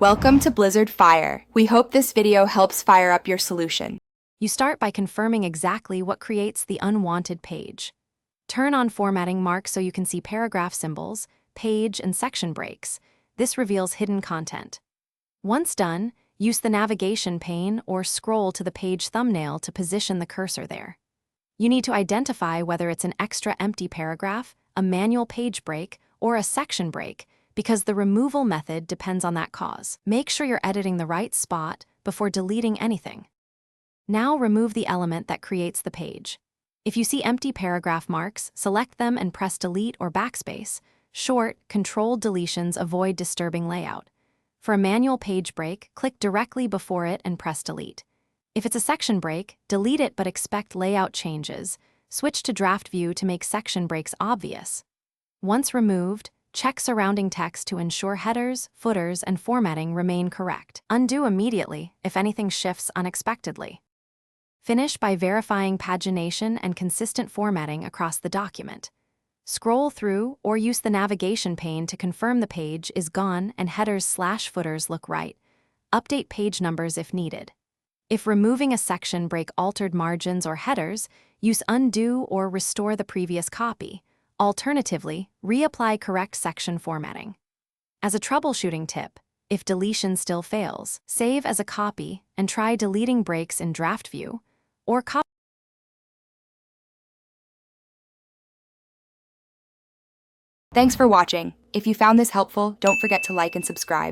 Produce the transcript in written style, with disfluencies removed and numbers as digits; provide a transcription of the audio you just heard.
Welcome to Blizzard Fire. We hope this video helps fire up your solution. You start by confirming exactly what creates the unwanted page. Turn on formatting marks so you can see paragraph symbols, page and section breaks. This reveals hidden content. Once done, use the navigation pane or scroll to the page thumbnail to position the cursor there. You need to identify whether it's an extra empty paragraph, a manual page break, or a section break, because the removal method depends on that cause. Make sure you're editing the right spot before deleting anything. Now remove the element that creates the page. If you see empty paragraph marks, select them and press delete or backspace. Short, controlled deletions avoid disturbing layout. For a manual page break, click directly before it and press delete. If it's a section break, delete it but expect layout changes. Switch to draft view to make section breaks obvious. Once removed, check surrounding text to ensure headers, footers, and formatting remain correct. Undo immediately if anything shifts unexpectedly. Finish by verifying pagination and consistent formatting across the document. Scroll through or use the navigation pane to confirm the page is gone and headers/footers look right. Update page numbers if needed. If removing a section break altered margins or headers, use undo or restore the previous copy. Alternatively, reapply correct section formatting. As a troubleshooting tip, if deletion still fails, save as a copy and try deleting breaks in draft view, or copy. Thanks for watching. If you found this helpful, don't forget to like and subscribe.